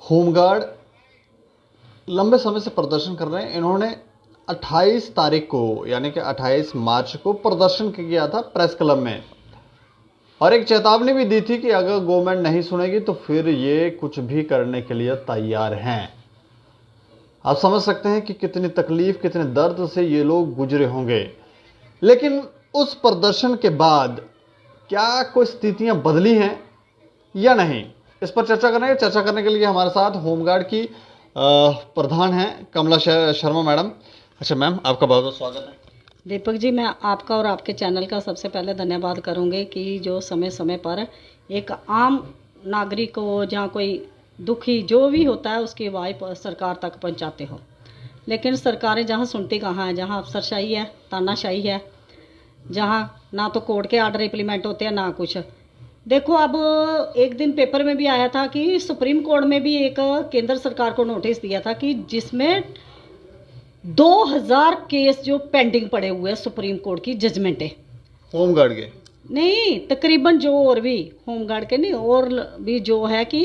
Home guard लंबे समय से प्रदर्शन कर रहे हैं। इन्होंने 28 तारीख को यानी कि 28 मार्च को प्रदर्शन किया था प्रेस क्लब में और एक चेतावनी भी दी थी कि अगर गवर्नमेंट नहीं सुनेगी तो फिर ये कुछ भी करने के लिए तैयार हैं। आप समझ सकते हैं कि कितनी तकलीफ, कितने दर्द से ये लोग गुजरे होंगे। लेकिन उस प्रदर्शन के बाद क्या कोई स्थितियां बदली हैं या नहीं, इस पर चर्चा करेंगे। चर्चा करने के लिए हमारे साथ होमगार्ड की प्रधान हैं कमला शर्मा मैडम। अच्छा मैम, आपका बहुत बहुत स्वागत है। दीपक जी, मैं आपका और आपके चैनल का सबसे पहले धन्यवाद करूंगी कि जो समय समय पर एक आम नागरिक को, जहाँ कोई दुखी जो भी होता है, उसकी आवाज़ सरकार तक पहुंचाते हो। लेकिन सरकारें जहाँ सुनती कहाँ है, जहाँ अफसरशाही है, तानाशाही है, जहाँ ना तो कोर्ट के आर्डर इम्प्लीमेंट होते हैं ना कुछ। देखो, अब एक दिन पेपर में भी आया था कि सुप्रीम कोर्ट में भी एक केंद्र सरकार को नोटिस दिया था कि जिसमें 2000 केस जो पेंडिंग पड़े हुए हैं, सुप्रीम कोर्ट की जजमेंटें होमगार्ड के नहीं, तकरीबन जो और भी होमगार्ड के नहीं और भी जो है कि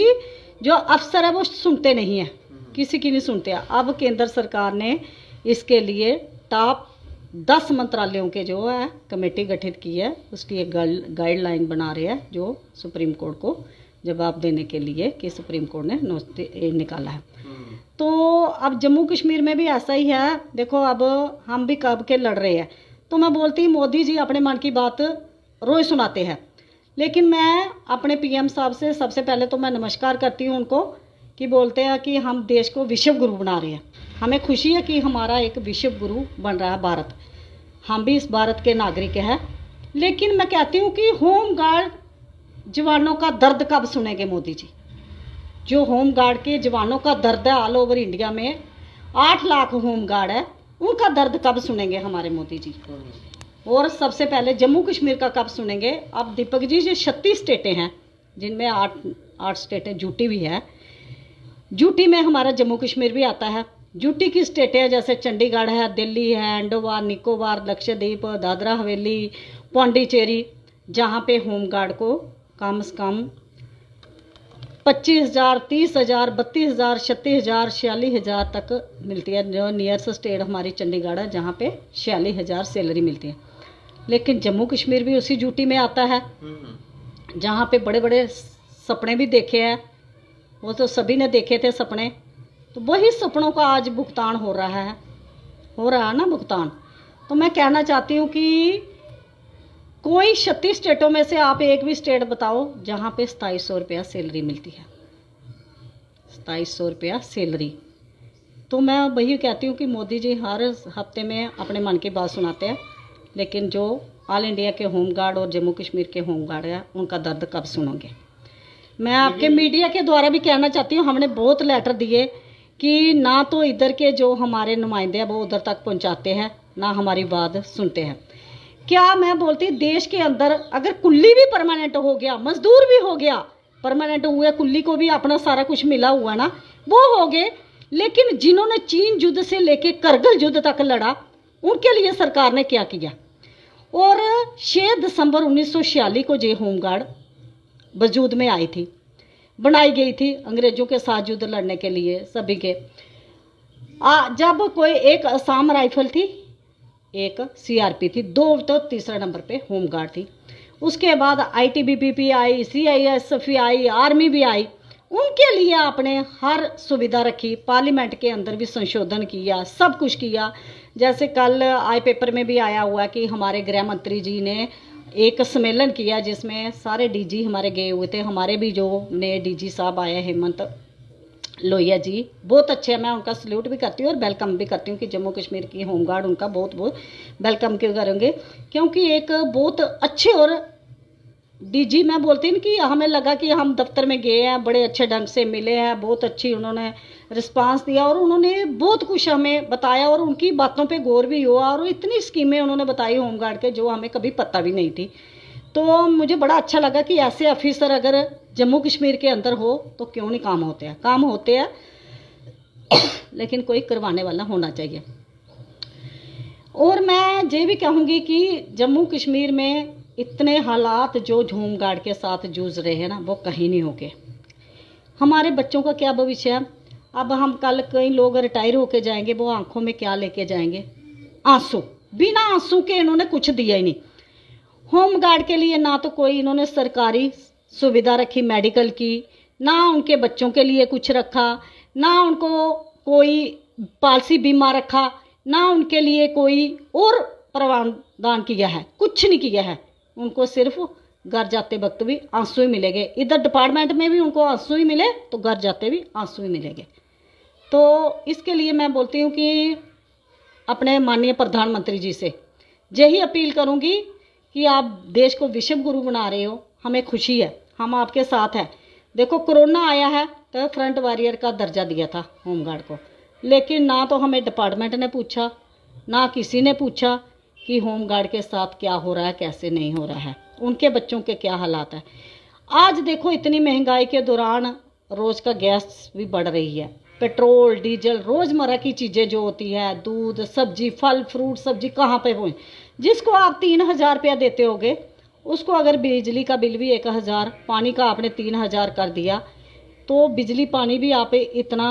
जो अफसर है वो सुनते नहीं है, किसी की नहीं सुनते। अब केंद्र सरकार ने इसके लिए टॉप 10 मंत्रालयों के जो है कमेटी गठित की है, उसकी एक गाइडलाइन बना रहे हैं जो सुप्रीम कोर्ट को जवाब देने के लिए कि सुप्रीम कोर्ट ने निकाला है। तो अब जम्मू कश्मीर में भी ऐसा ही है। देखो, अब हम भी कब के लड़ रहे हैं, तो मैं बोलती मोदी जी अपने मन की बात रोज सुनाते हैं, लेकिन मैं अपने पीएम साहब से सबसे पहले तो मैं नमस्कार करती हूँ उनको कि बोलते हैं कि हम देश को विश्व गुरु बना रहे हैं। हमें खुशी है कि हमारा एक विश्व गुरु बन रहा है भारत, हम भी इस भारत के नागरिक हैं। लेकिन मैं कहती हूँ कि होमगार्ड जवानों का दर्द कब सुनेंगे मोदी जी? जो होमगार्ड के जवानों का दर्द है, ऑल ओवर इंडिया में 8 लाख होमगार्ड है, उनका दर्द कब सुनेंगे हमारे मोदी जी? और सबसे पहले जम्मू कश्मीर का कब सुनेंगे? अब दीपक जी, जो 36 स्टेटें हैं जिनमें 8 स्टेटें यूटी भी है, यूटी में हमारा जम्मू कश्मीर भी आता है। यूटी की स्टेटें हैं जैसे चंडीगढ़ है, दिल्ली है, अंडोमान निकोबार, लक्षद्वीप, दादरा हवेली, पौंडीचेरी, जहाँ पे होमगार्ड को कम से कम 25,000, 30,000, 32,000, 36,000, 46,000 तक मिलती है। जो नियरेस्ट स्टेट हमारी चंडीगढ़ है जहाँ पे 46,000 सैलरी मिलती है। लेकिन जम्मू कश्मीर भी उसी यूटी में आता है जहाँ पे बड़े बड़े सपने भी देखे हैं, वो तो सभी ने देखे थे सपने, तो वही सपनों का आज भुगतान हो रहा है ना भुगतान। तो मैं कहना चाहती हूँ कि कोई 36 स्टेटों में से आप एक भी स्टेट बताओ जहाँ पे 2700 रुपया सैलरी मिलती है, 2700 रुपया सैलरी। तो मैं वही कहती हूँ कि मोदी जी हर हफ्ते में अपने मन की बात सुनाते हैं, लेकिन जो ऑल इंडिया के होमगार्ड और जम्मू कश्मीर के होमगार्ड है, उनका दर्द कब सुनोगे? मैं आपके मीडिया के द्वारा भी कहना चाहती हूँ, हमने बहुत लेटर दिए कि ना तो इधर के जो हमारे नुमाइंदे हैं वो उधर तक पहुँचाते हैं, ना हमारी बात सुनते हैं। क्या मैं बोलती, देश के अंदर अगर कुल्ली भी परमानेंट हो गया, मजदूर भी हो गया, परमानेंट हुए, कुल्ली को भी अपना सारा कुछ मिला हुआ ना, वो हो गए। लेकिन जिन्होंने चीन युद्ध से लेके करगिल युद्ध तक लड़ा, उनके लिए सरकार ने क्या किया? और 6 दिसंबर 1946 को जो होमगार्ड वजूद में आई थी, बनाई गई थी अंग्रेजों के साथ युद्ध लड़ने के लिए सभी के। जब कोई एक असम राइफल थी, एक सीआरपी थी, 2 तो तीसरे नंबर पे होमगार्ड थी। उसके बाद आईटीबीपी आई, सीआईएसएफ आई, आर्मी भी आई। उनके लिए आपने हर सुविधा रखी, पार्लियामेंट के अंदर भी संशोधन किया, सब कुछ किया। जैसे कल आई पेपर में भी आया हुआ कि हमारे गृह मंत्री जी ने एक सम्मेलन किया जिसमें सारे डीजी हमारे गए हुए थे। हमारे भी जो नए डीजी साहब आए, हेमंत लोहिया जी, बहुत अच्छे हैं, मैं उनका सल्यूट भी करती हूँ और वेलकम भी करती हूँ कि जम्मू कश्मीर की होमगार्ड उनका बहुत बहुत वेलकम क्यों करेंगे, क्योंकि एक बहुत अच्छे और डीजी, मैं बोलती हूँ कि हमें लगा कि हम दफ्तर में गए हैं, बड़े अच्छे ढंग से मिले हैं, बहुत अच्छी उन्होंने रिस्पांस दिया और उन्होंने बहुत कुछ हमें बताया और उनकी बातों पे गौर भी हुआ और इतनी स्कीमें उन्होंने बताई होमगार्ड के जो हमें कभी पता भी नहीं थी। तो मुझे बड़ा अच्छा लगा कि ऐसे ऑफिसर अगर जम्मू कश्मीर के अंदर हो तो क्यों नहीं काम होते हैं, काम होते हैं लेकिन कोई करवाने वाला होना चाहिए। और मैं ये भी कहूँगी कि जम्मू कश्मीर में इतने हालात जो होमगार्ड के साथ जूझ रहे हैं ना, वो कहीं नहीं होंगे। हमारे बच्चों का क्या भविष्य है? अब हम कल कई लोग रिटायर होके जाएंगे, वो आंखों में क्या लेके जाएंगे? आंसू। बिना आंसू के इन्होंने कुछ दिया ही नहीं। होम गार्ड के लिए ना तो कोई इन्होंने सरकारी सुविधा रखी मेडिकल की, ना उनके बच्चों के लिए कुछ रखा, ना उनको कोई पॉलिसी बीमा रखा, ना उनके लिए कोई और प्रावधान किया है, कुछ नहीं किया है। उनको सिर्फ घर जाते वक्त भी आंसू ही मिलेंगे। इधर डिपार्टमेंट में भी उनको आंसू ही मिले तो घर जाते भी आंसू ही मिलेंगे। तो इसके लिए मैं बोलती हूँ कि अपने माननीय प्रधानमंत्री जी से यही अपील करूँगी कि आप देश को विश्व गुरु बना रहे हो, हमें खुशी है, हम आपके साथ हैं। देखो कोरोना आया है तो फ्रंट वॉरियर का दर्जा दिया था होमगार्ड को, लेकिन ना तो हमें डिपार्टमेंट ने पूछा, ना किसी ने पूछा कि होमगार्ड के साथ क्या हो रहा है, कैसे नहीं हो रहा है, उनके बच्चों के क्या हालात है। आज देखो इतनी महंगाई के दौरान रोज़ का गैस भी बढ़ रही है, पेट्रोल डीजल रोज़मर्रा की चीज़ें जो होती है, दूध सब्जी फल फ्रूट सब्जी कहाँ पे हुए। जिसको आप 3,000 रुपया देते होगे उसको अगर बिजली का बिल भी 1,000, पानी का आपने 3,000 कर दिया, तो बिजली पानी भी आप इतना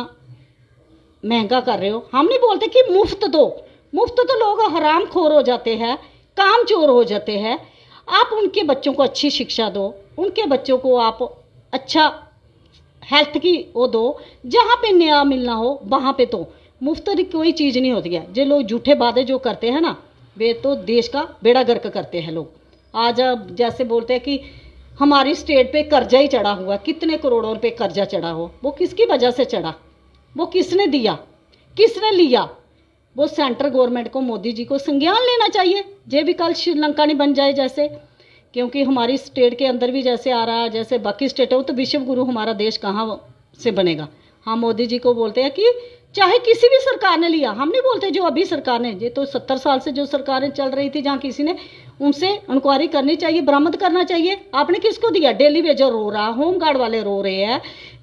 महंगा कर रहे हो। हम नहीं बोलते कि मुफ्त दो, मुफ्त तो लोग हराम खोर हो जाते हैं, काम चोर हो जाते हैं। आप उनके बच्चों को अच्छी शिक्षा दो, उनके बच्चों को आप अच्छा हेल्थ की वो दो, जहाँ पे न्याय मिलना हो वहाँ पे। तो मुफ्त की कोई चीज़ नहीं होती है। जो लोग झूठे वादे जो करते हैं ना, वे तो देश का बेड़ा गर्क करते हैं लोग। आज अब जैसे बोलते हैं कि हमारी स्टेट पे कर्जा ही चढ़ा हुआ, कितने करोड़ों रुपए कर्जा चढ़ा हो, वो किसकी वजह से चढ़ा, वो किसने दिया, किसने लिया? वो सेंट्रल गवर्नमेंट को, मोदी जी को संज्ञान लेना चाहिए। जे भी कल श्रीलंका नहीं बन जाए जैसे, क्योंकि हमारी स्टेट के अंदर भी जैसे आ रहा है, जैसे बाकी स्टेटों तो विश्व गुरु हमारा देश कहाँ से बनेगा। हम मोदी जी को बोलते हैं कि चाहे किसी भी सरकार ने लिया, हम नहीं बोलते जो अभी सरकार ने, ये तो 70 साल से जो सरकारें चल रही थी, जहाँ किसी ने, उनसे इंक्वायरी करनी चाहिए, बरामद करना चाहिए। आपने किसको दिया? डेली वेजर रो रहा, होम गार्ड वाले रो रहे हैं,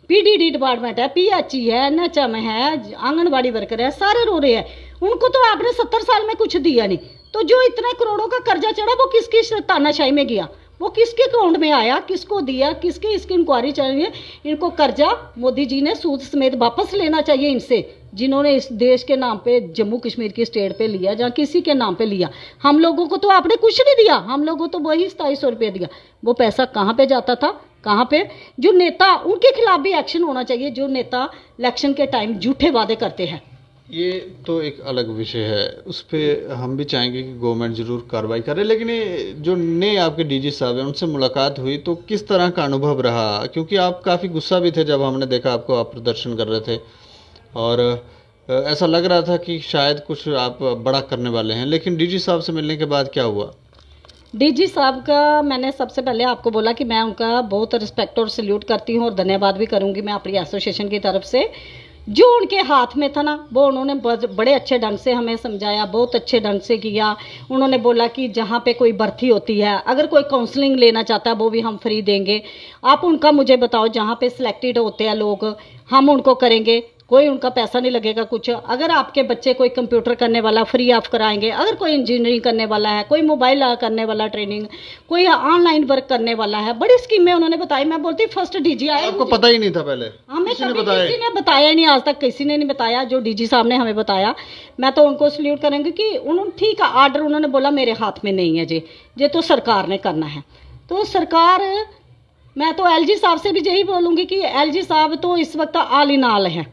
पीडीडी डिपार्टमेंट है, पीएचई है, एनएचएम है, आंगनबाड़ी वर्कर है, सारे रो रहे हैं। उनको तो आपने 70 साल में कुछ दिया नहीं। तो जो इतने करोड़ों का कर्जा चढ़ा वो किसकी तानाशाही में गया, वो किसके अकाउंट में आया, किसको दिया, किसकी इसकी इंक्वायरी चाहिए। इनको कर्जा मोदी जी ने सूद समेत वापस लेना चाहिए इनसे, जिन्होंने इस देश के नाम पे जम्मू कश्मीर की स्टेट पे लिया, जहाँ किसी के नाम पे लिया। हम लोगों को तो आपने कुछ नहीं दिया, हम लोगों को तो वही 2700 रुपये दिया। वो पैसा कहाँ पे जाता था, कहाँ पे? जो नेता, उनके खिलाफ भी एक्शन होना चाहिए, जो नेता इलेक्शन के टाइम झूठे वादे करते हैं। ये तो एक अलग विषय है, उस पर हम भी चाहेंगे कि गवर्नमेंट ज़रूर कार्रवाई करे। लेकिन ये जो नए आपके डीजी साहब हैं, उनसे मुलाकात हुई तो किस तरह का अनुभव रहा? क्योंकि आप काफ़ी गुस्सा भी थे जब हमने देखा आपको, आप प्रदर्शन कर रहे थे, और ऐसा लग रहा था कि शायद कुछ आप बड़ा करने वाले हैं। लेकिन डीजी साहब से मिलने के बाद क्या हुआ? डीजी साहब का मैंने सबसे पहले आपको बोला कि मैं उनका बहुत रिस्पेक्ट और सल्यूट करती हूँ और धन्यवाद भी करूँगी मैं अपनी एसोसिएशन की तरफ से। जो उनके हाथ में था ना, वो उन्होंने बड़े अच्छे ढंग से हमें समझाया, बहुत अच्छे ढंग से किया। उन्होंने बोला कि जहाँ पे कोई भर्ती होती है, अगर कोई काउंसलिंग लेना चाहता है वो भी हम फ्री देंगे। आप उनका मुझे बताओ, जहाँ पे सिलेक्टेड होते हैं लोग, हम उनको करेंगे, कोई उनका पैसा नहीं लगेगा कुछ। अगर आपके बच्चे कोई कंप्यूटर करने वाला फ्री ऑफ कराएंगे, अगर कोई इंजीनियरिंग करने वाला है, कोई मोबाइल करने वाला ट्रेनिंग, कोई ऑनलाइन वर्क करने वाला है, बड़ी स्कीमें उन्होंने बताई। मैं बोलती फर्स्ट डीजी आए, आपको पता ही नहीं था पहले? हमें किसी ने बताया ही नहीं, आज तक किसी ने नहीं बताया। जो डीजी साहब ने हमें बताया, मैं तो उनको सल्यूट करेंगे कि उन्होंने ठीक है, आर्डर उन्होंने बोला मेरे हाथ में नहीं है जी, ये तो सरकार ने करना है। तो सरकार, मैं तो एलजी साहब से भी यही बोलूँगी कि एलजी साहब तो इस वक्त आल इन आल हैं,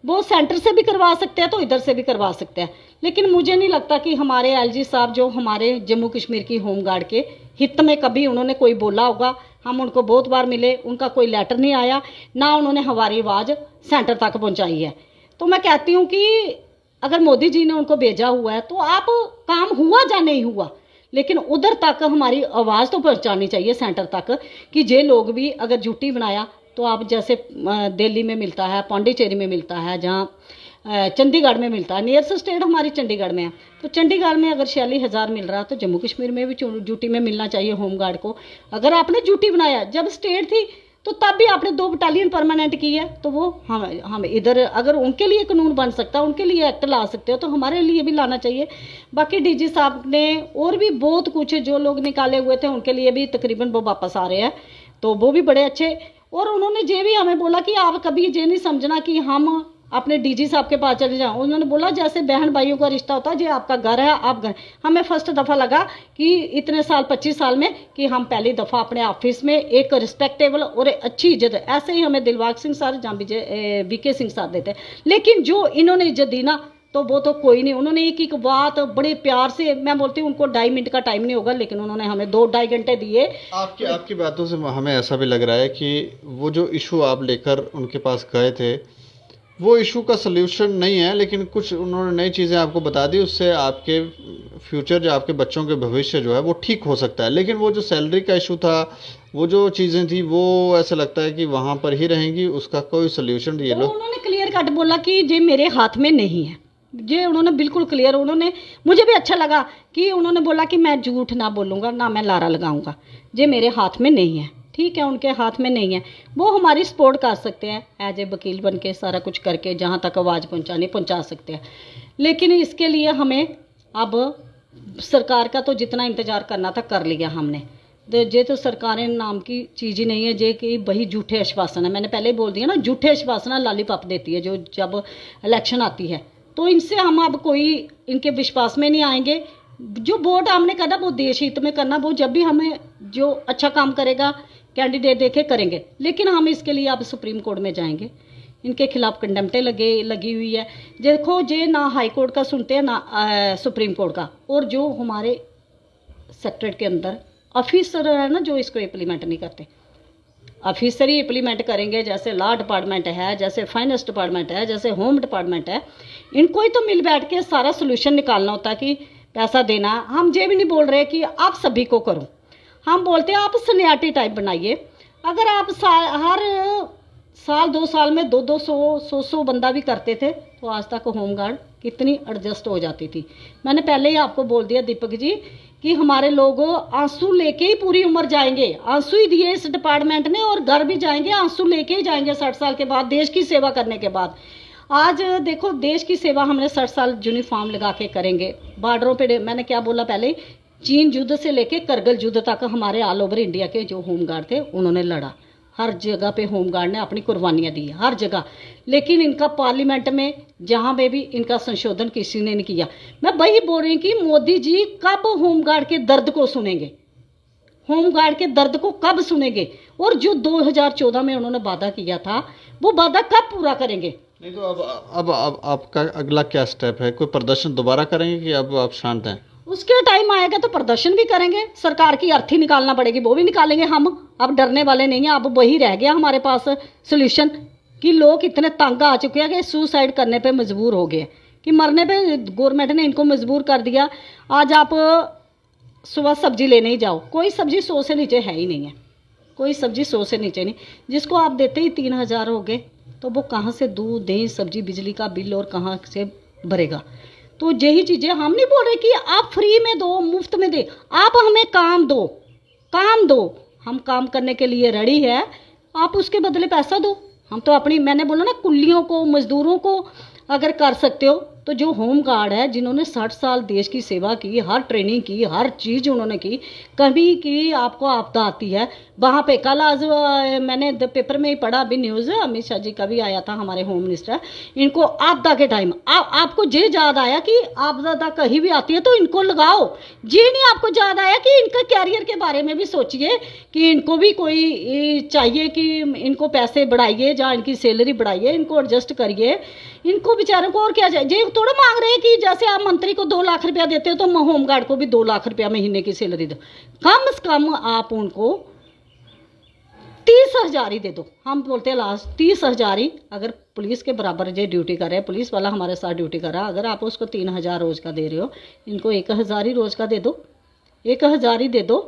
वो सेंटर से भी करवा सकते हैं तो इधर से भी करवा सकते हैं। लेकिन मुझे नहीं लगता कि हमारे एलजी साहब जो हमारे जम्मू कश्मीर की होमगार्ड के हित में कभी उन्होंने कोई बोला होगा। हम उनको बहुत बार मिले, उनका कोई लेटर नहीं आया, ना उन्होंने हमारी आवाज़ सेंटर तक पहुंचाई है। तो मैं कहती हूँ कि अगर मोदी जी ने उनको भेजा हुआ है तो आप काम हुआ या नहीं हुआ, लेकिन उधर तक हमारी आवाज़ तो पहुँचानी चाहिए सेंटर तक, कि जे लोग भी अगर ड्यूटी बनाया तो आप जैसे दिल्ली में मिलता है, पौंडीचेरी में मिलता है, जहाँ चंडीगढ़ में मिलता है, नियरेस्ट स्टेट हमारी चंडीगढ़ में है, तो चंडीगढ़ में अगर 46,000 मिल रहा है तो जम्मू कश्मीर में भी ड्यूटी में मिलना चाहिए होमगार्ड को। अगर आपने ड्यूटी बनाया, जब स्टेट थी तो तब भी आपने 2 बटालियन परमानेंट की है, तो वो हम इधर अगर उनके लिए कानून बन सकता है, उनके लिए एक्ट ला सकते हो, तो हमारे लिए भी लाना चाहिए। बाकी डीजी साहब ने और भी बहुत कुछ जो लोग निकाले हुए थे उनके लिए भी तकरीबन वो वापस आ रहे हैं, तो वो भी बड़े अच्छे। और उन्होंने ये भी हमें बोला कि आप कभी ये नहीं समझना कि हम अपने डीजी साहब के पास चले जाओ। उन्होंने बोला जैसे बहन भाइयों का रिश्ता होता है, ये आपका घर है, आप घर। हमें फर्स्ट दफ़ा लगा कि इतने साल 25 साल में कि हम पहली दफ़ा अपने ऑफिस में एक रिस्पेक्टेबल और अच्छी इज्जत, ऐसे ही हमें दिलबाग सिंह सर जहाँ वीके सिंह सर देते, लेकिन जो इन्होंने इज्जत दी ना तो वो तो कोई नहीं। उन्होंने एक एक बात बड़े प्यार से, मैं बोलती हूँ उनको 2.5 मिनट का टाइम नहीं होगा, लेकिन उन्होंने हमें 2-2.5 घंटे दिए। आपकी बातों से हमें ऐसा भी लग रहा है कि वो जो इशू आप लेकर उनके पास गए थे वो इशू का सल्यूशन नहीं है, लेकिन कुछ उन्होंने नई चीज़ें आपको बता दी, उससे आपके फ्यूचर जो आपके बच्चों के भविष्य जो है वो ठीक हो सकता है। लेकिन वो जो सैलरी का इशू था, वो जो चीज़ें थी, वो ऐसा लगता है कि वहाँ पर ही रहेंगी, उसका कोई सल्यूशन ये तो लोग। उन्होंने क्लियर कट बोला कि ये मेरे हाथ में नहीं है, ये उन्होंने बिल्कुल क्लियर। उन्होंने, मुझे भी अच्छा लगा कि उन्होंने बोला कि मैं झूठ ना बोलूँगा, ना मैं लारा लगाऊंगा, ये मेरे हाथ में नहीं है। ठीक है, उनके हाथ में नहीं है, वो हमारी सपोर्ट कर सकते हैं एज ए वकील बन के, सारा कुछ करके जहाँ तक आवाज़ पहुँचानी पहुँचा सकते हैं। लेकिन इसके लिए हमें अब सरकार का तो जितना इंतज़ार करना था कर लिया हमने। ये तो सरकारें नाम की चीज़ ही नहीं है, जे कि वही झूठे आश्वासन है। मैंने पहले ही बोल दिया ना, झूठे आश्वासन लॉलीपॉप देती है जो जब इलेक्शन आती है। तो इनसे हम अब कोई इनके विश्वास में नहीं आएंगे। जो वोट हमने करना वो देश हित में करना, वो जब भी हमें जो अच्छा काम करेगा कैंडिडेट देखे करेंगे। लेकिन हम इसके लिए अब सुप्रीम कोर्ट में जाएंगे, इनके खिलाफ कंडेम्प्टे लगी हुई है। देखो जे ना हाई कोर्ट का सुनते हैं ना सुप्रीम कोर्ट का, और जो हमारे सेक्रेटरीट के अंदर ऑफिसर है ना जो इसको इम्प्लीमेंट नहीं करते, ऑफिसर ही इम्प्लीमेंट करेंगे। जैसे लॉ डिपार्टमेंट है, जैसे फाइनेंस डिपार्टमेंट है, जैसे होम डिपार्टमेंट है, इनको ही तो मिल बैठ के सारा सोल्यूशन निकालना होता है कि पैसा देना। हम ये भी नहीं बोल रहे कि आप सभी को करो, हम बोलते हैं आप सीनियरिटी टाइप बनाइए। अगर आप हर साल 2 साल में 200 बंदा भी करते थे तो आज तक होमगार्ड कितनी एडजस्ट हो जाती थी। मैंने पहले ही आपको बोल दिया दीपक जी कि हमारे लोग आंसू लेके ही पूरी उम्र जाएंगे, आंसू ही दिए इस डिपार्टमेंट ने, और घर भी जाएंगे आंसू लेके ही जाएंगे 60 साल के बाद, देश की सेवा करने के बाद। आज देखो देश की सेवा हमने 60 साल यूनिफॉर्म लगा के करेंगे। बॉर्डरों पे मैंने क्या बोला पहले, चीन युद्ध से लेके करगिल युद्ध तक हमारे ऑल ओवर इंडिया के जो होमगार्ड थे उन्होंने लड़ा, हर जगह पे होमगार्ड ने अपनी कुर्बानियाँ दी, हर जगह। लेकिन इनका पार्लियामेंट में जहाँ पे भी इनका संशोधन किसी ने नहीं किया। मैं वही बोल रही हूँ कि मोदी जी कब होमगार्ड के दर्द को सुनेंगे, होमगार्ड के दर्द को कब सुनेंगे, और जो 2014 में उन्होंने वादा किया था वो वादा कब पूरा करेंगे। नहीं तो अब आपका अगला क्या स्टेप है? कोई प्रदर्शन दोबारा करेंगे कि अब आप शांत हैं? उसके टाइम आएगा तो प्रदर्शन भी करेंगे, सरकार की अर्थी निकालना पड़ेगी वो भी निकालेंगे हम। अब डरने वाले नहीं हैं, अब वही रह गया हमारे पास सोल्यूशन कि लोग इतने तंग आ चुके हैं कि सुसाइड करने पे मजबूर हो गए, कि मरने पे गवर्नमेंट ने इनको मजबूर कर दिया। आज आप सुबह सब्जी लेने ही जाओ, कोई सब्जी 100 से नीचे है ही नहीं है, कोई सब्जी 100 से नीचे नहीं। जिसको आप देते ही 3000 हो गए तो वो कहाँ से दूध दही सब्जी बिजली का बिल और कहाँ से भरेगा। तो यही चीज़ें हम नहीं बोल रहे कि आप फ्री में दो, मुफ्त में दे, आप हमें काम दो, काम दो, हम काम करने के लिए रेडी है, आप उसके बदले पैसा दो। हम तो अपनी, मैंने बोला ना, कुल्लियों को मजदूरों को अगर कर सकते हो तो जो होम गार्ड है जिन्होंने 60 साल देश की सेवा की, हर ट्रेनिंग की, हर चीज़ उन्होंने की, कभी की आपको आपदा आती है वहाँ पे। कल आज मैंने पेपर में ही पढ़ा अभी न्यूज़, अमित शाह जी का भी आया था, हमारे होम मिनिस्टर, इनको आपदा के टाइम आपको ये याद आया कि आपदा कहीं भी आती है तो इनको लगाओ। ये नहीं आपको याद आया कि इनका कैरियर के बारे में भी सोचिए कि इनको भी कोई चाहिए कि इनको पैसे बढ़ाइए, जहाँ इनकी सैलरी बढ़ाइए, इनको एडजस्ट करिए, इनको बेचारों को और क्या चाहिए। ये थोड़ा मांग रहे हैं कि जैसे आप मंत्री को 2 लाख रुपया देते हो तो होमगार्ड को भी 2 लाख रुपया महीने की सैलरी दो। कम से कम आप उनको 30,000 ही दे दो। हम बोलते हैं लास्ट 30,000 ही, अगर पुलिस के बराबर जो ड्यूटी कर रहे हैं, पुलिस वाला हमारे साथ ड्यूटी कर रहा है, अगर आप उसको 3,000 रोज़ का दे रहे हो, इनको 1,000 ही रोज़ का दे दो, 1,000 ही दे दो,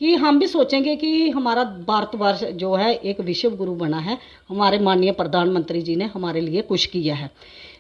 कि हम भी सोचेंगे कि हमारा भारतवर्ष जो है एक विश्व गुरु बना है, हमारे माननीय प्रधानमंत्री जी ने हमारे लिए कुछ किया है।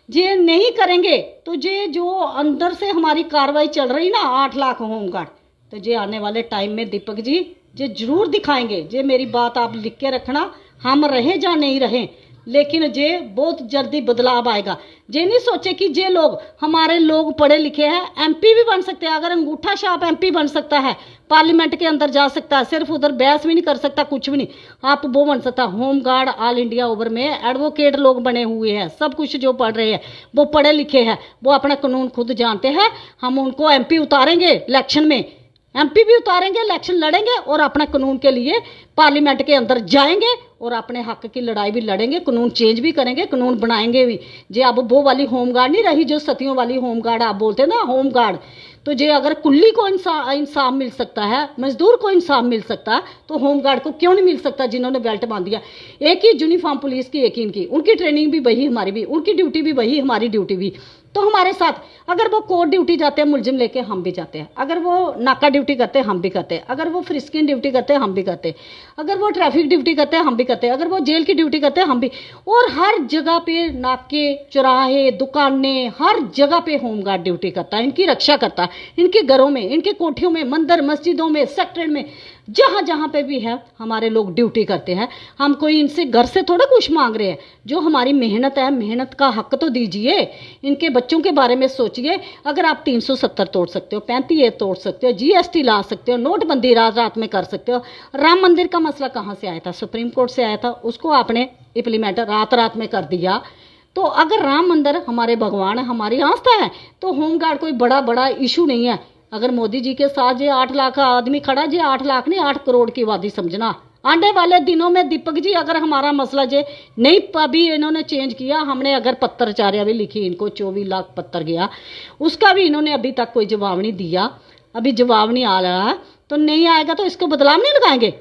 ये नहीं करेंगे तो ये जो अंदर से हमारी कार्रवाई चल रही ना 8 लाख होमगार्ड, तो ये आने वाले टाइम में दीपक जी ये जरूर दिखाएंगे। ये मेरी बात आप लिख के रखना, हम रहे या नहीं रहे लेकिन जे बहुत जल्दी बदलाव आएगा। जे नहीं सोचे कि जे लोग हमारे लोग पढ़े लिखे हैं एमपी भी बन सकते हैं। अगर अंगूठा छाप एमपी बन सकता है, पार्लियामेंट के अंदर जा सकता है, सिर्फ उधर बहस भी नहीं कर सकता, कुछ भी नहीं, आप वो बन सकता। Home guard all India over में एडवोकेट लोग बने हुए हैं, सब कुछ जो पढ़ रहे हैं वो पढ़े लिखे हैं, वो अपना कानून खुद जानते हैं। हम उनको एमपी उतारेंगे इलेक्शन में, एमपी भी उतारेंगे, इलेक्शन लड़ेंगे और अपना कानून के लिए पार्लियामेंट के अंदर जाएंगे और अपने हक की लड़ाई भी लड़ेंगे, कानून चेंज भी करेंगे, कानून बनाएंगे भी। जे अब वो वाली होम गार्ड नहीं रही जो सतियों वाली होम गार्ड आप बोलते ना, होम गार्ड। तो जे अगर कुल्ली को इंसाफ मिल सकता है, मजदूर को इंसाफ मिल सकता है, तो होम गार्ड को क्यों नहीं मिल सकता जिन्होंने बेल्ट बांध दिया। एक ही यूनिफॉर्म पुलिस की, एक ही इनकी, उनकी ट्रेनिंग भी वही, हमारी भी, उनकी ड्यूटी भी वही, हमारी ड्यूटी भी। तो हमारे साथ अगर वो कोर्ट ड्यूटी जाते हैं मुलजिम लेके, हम भी जाते हैं। अगर वो नाका ड्यूटी करते हैं, हम भी करते हैं। अगर वो फ्रिस्किंग ड्यूटी करते हैं, हम भी करते हैं। अगर वो ट्रैफिक ड्यूटी करते हैं, हम भी करते हैं। अगर वो जेल की ड्यूटी करते हैं, हम भी। और हर जगह पे नाके, चौराहे, दुकानें, हर जगह पे होमगार्ड ड्यूटी करता है, इनकी रक्षा करता है, इनके घरों में, इनके कोठियों में, मंदिर मस्जिदों में, सेक्टर में, जहाँ जहाँ पे भी है हमारे लोग ड्यूटी करते हैं। हम कोई इनसे घर से थोड़ा कुछ मांग रहे हैं। जो हमारी मेहनत है, मेहनत का हक तो दीजिए। इनके बच्चों के बारे में सोचिए। अगर आप 370 तोड़ सकते हो, 35 तोड़ सकते हो, जीएसटी ला सकते हो, नोटबंदी रात रात में कर सकते हो। राम मंदिर का मसला कहाँ से आया था? सुप्रीम कोर्ट से आया था, उसको आपने इम्प्लीमेंट रात रात में कर दिया। तो अगर राम मंदिर हमारे भगवान है, हमारी आस्था है, तो होमगार्ड कोई बड़ा इशू नहीं है। अगर मोदी जी के साथ जो 8 लाख का आदमी खड़ा, जो 8 लाख नहीं 8 करोड़ की आबादी समझना। आने वाले दिनों में दीपक जी अगर हमारा मसला जो नहीं अभी इन्होंने चेंज किया, हमने अगर पत्रचार्या भी लिखी, इनको 24 लाख पत्र गया, उसका भी इन्होंने अभी तक कोई जवाब नहीं दिया। अभी जवाब नहीं आ रहा है, तो नहीं आएगा तो इसको बदलाव नहीं लगाएंगे?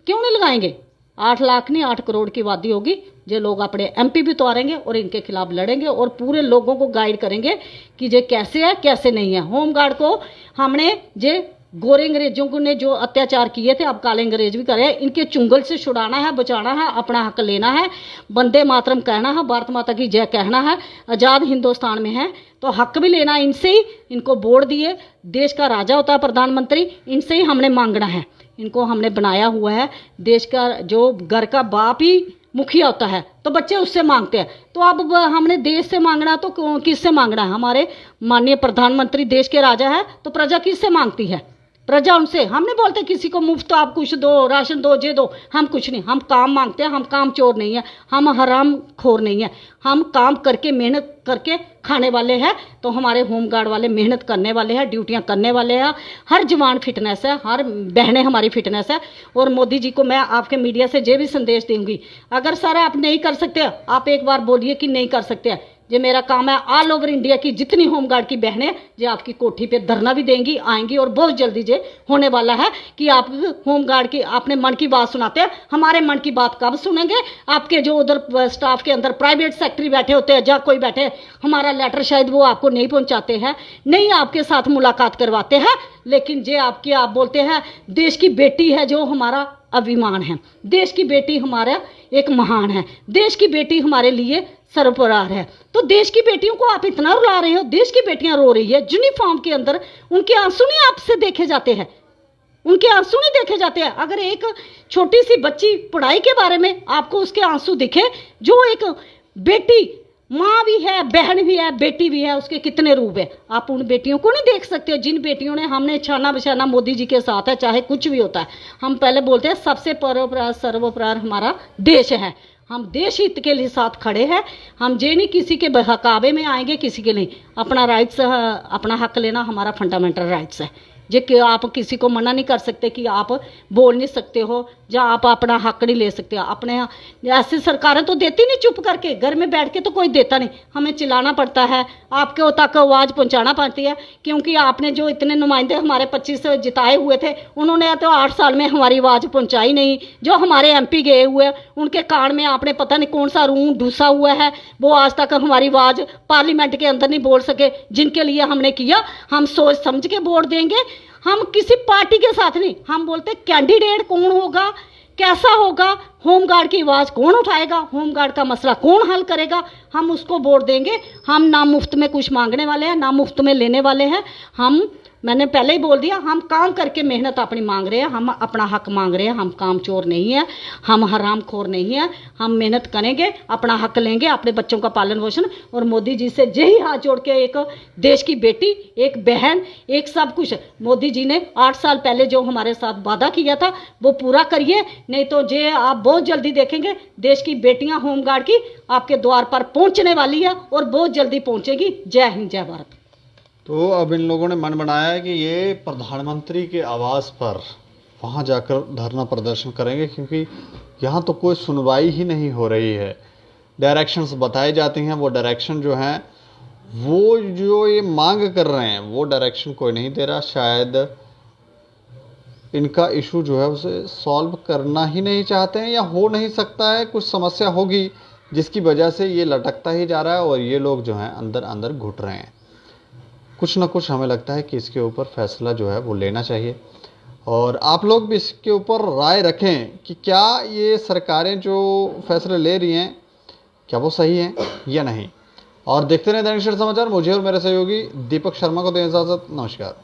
क्यों नहीं लगाएंगे? 8 लाख नहीं 8 करोड़ की आबादी होगी। जो लोग अपने एमपी भी उतारेंगे और इनके खिलाफ लड़ेंगे और पूरे लोगों को गाइड करेंगे कि ये कैसे है कैसे नहीं है। होमगार्ड को हमने जे गोरे अंग्रेजों को ने जो अत्याचार किए थे, अब काले अंग्रेज भी करे, इनके चुंगल से छुड़ाना है, बचाना है, अपना हक लेना है, वंदे मातरम कहना है, भारत माता की जय कहना है, आज़ाद हिंदुस्तान में है तो हक भी लेना है इनसे ही। इनको वोट दिए, देश का राजा होता है प्रधानमंत्री, इनसे ही हमने मांगना है। इनको हमने बनाया हुआ है, देश का जो घर का बाप ही मुखिया होता है तो बच्चे उससे मांगते हैं। तो अब हमने देश से मांगना तो किससे मांगना है? हमारे माननीय प्रधानमंत्री देश के राजा है, तो प्रजा किससे मांगती है? प्रजा उनसे। हम नहीं बोलते किसी को मुफ्त आप कुछ दो, राशन दो, जे दो, हम कुछ नहीं। हम काम मांगते हैं। हम काम चोर नहीं है, हम हराम खोर नहीं है। हम काम करके मेहनत करके खाने वाले हैं। तो हमारे होमगार्ड वाले मेहनत करने वाले हैं, ड्यूटियां करने वाले हैं। हर जवान फिटनेस है, हर बहनें हमारी फिटनेस है। और मोदी जी को मैं आपके मीडिया से ये भी संदेश दूंगी, अगर सर आप नहीं कर सकते, आप एक बार बोलिए कि नहीं कर सकते। ये मेरा काम है, ऑल ओवर इंडिया की जितनी होमगार्ड की बहनें जो आपकी कोठी पे धरना भी देंगी, आएंगी। और बहुत जल्दी ये होने वाला है कि आप होमगार्ड की अपने मन की बात सुनाते हैं। हमारे मन की बात कब सुनेंगे? आपके जो उधर स्टाफ के अंदर प्राइवेट सेक्रेटरी बैठे होते हैं, जहाँ कोई बैठे, हमारा लेटर शायद वो आपको नहीं पहुँचाते हैं, नहीं आपके साथ मुलाकात करवाते हैं। लेकिन जे आपकी आप बोलते हैं देश की बेटी है जो हमारा अभिमान है, देश की बेटी हमारा एक महान है, देश की बेटी हमारे लिए सर्वोपरि है। तो देश की बेटियों को आप इतना रुला रहे हो, देश की बेटियां रो रही है यूनिफॉर्म के अंदर, उनके आंसू नहीं आपसे देखे जाते हैं, उनके आंसू नहीं देखे जाते हैं। अगर एक छोटी सी बच्ची पढ़ाई के बारे में आपको उसके आंसू दिखे, जो एक बेटी माँ भी है, बहन भी है, बेटी भी है, उसके कितने रूप है, आप उन बेटियों को नहीं देख सकते हो जिन बेटियों ने हमने छाना बिछाना मोदी जी के साथ है, चाहे कुछ भी होता है। हम पहले बोलते हैं सबसे परोपकार सर्वोपरि हमारा देश है, हम देश हित के लिए साथ खड़े हैं। हम जे नहीं किसी के बहकावे में आएंगे, किसी के नहीं। अपना राइट्स, अपना हक लेना हमारा फंडामेंटल राइट्स है। जे कि आप किसी को मना नहीं कर सकते कि आप बोल नहीं सकते हो, या आप अपना हक नहीं ले सकते। अपने ऐसी सरकारें तो देती नहीं, चुप करके घर में बैठ के तो कोई देता नहीं, हमें चिल्लाना पड़ता है, आपके तक आवाज़ पहुंचाना पड़ती है। क्योंकि आपने जो इतने नुमाइंदे हमारे 25 जिताए हुए थे, उन्होंने तो 8 साल में हमारी आवाज़ पहुंचाई नहीं। जो हमारे एमपी गए हुए, उनके कान में आपने पता नहीं कौन सा रूं ढूसा हुआ है, वो आज तक हमारी आवाज़ पार्लियामेंट के अंदर नहीं बोल सके। जिनके लिए हमने किया, हम सोच समझ के वोट देंगे। हम किसी पार्टी के साथ नहीं, हम बोलते कैंडिडेट कौन होगा, कैसा होगा, होमगार्ड की आवाज़ कौन उठाएगा, होमगार्ड का मसला कौन हल करेगा? हम उसको वोट देंगे। हम ना मुफ्त में कुछ मांगने वाले हैं, ना मुफ्त में लेने वाले हैं। मैंने पहले ही बोल दिया, हम काम करके मेहनत अपनी मांग रहे हैं, हम अपना हक मांग रहे हैं। हम काम चोर नहीं है, हम हरामखोर नहीं है। हम मेहनत करेंगे, अपना हक लेंगे, अपने बच्चों का पालन पोषण। और मोदी जी से यही हाथ जोड़ के, एक देश की बेटी, एक बहन, एक सब कुछ, मोदी जी ने 8 साल पहले जो हमारे साथ वादा किया था वो पूरा करिए, नहीं तो जे आप बहुत जल्दी देखेंगे देश की बेटियां होमगार्ड की आपके द्वार पर पहुंचने वाली है और बहुत जल्दी पहुंचेगी। जय हिंद, जय भारत। तो अब इन लोगों ने मन बनाया है कि ये प्रधानमंत्री के आवास पर वहाँ जाकर धरना प्रदर्शन करेंगे, क्योंकि यहाँ तो कोई सुनवाई ही नहीं हो रही है। डायरेक्शंस बताई जाती हैं, वो डायरेक्शन जो हैं, वो जो ये मांग कर रहे हैं वो डायरेक्शन कोई नहीं दे रहा। शायद इनका इशू जो है उसे सॉल्व करना ही नहीं चाहते हैं, या हो नहीं सकता है, कुछ समस्या होगी जिसकी वजह से ये लटकता ही जा रहा है और ये लोग जो हैं अंदर अंदर घुट रहे हैं। कुछ ना कुछ हमें लगता है कि इसके ऊपर फैसला जो है वो लेना चाहिए, और आप लोग भी इसके ऊपर राय रखें कि क्या ये सरकारें जो फैसले ले रही हैं क्या वो सही हैं या नहीं। और देखते रहें दैनिक समाचार। मुझे और मेरे सहयोगी दीपक शर्मा को दें इजाज़त। नमस्कार।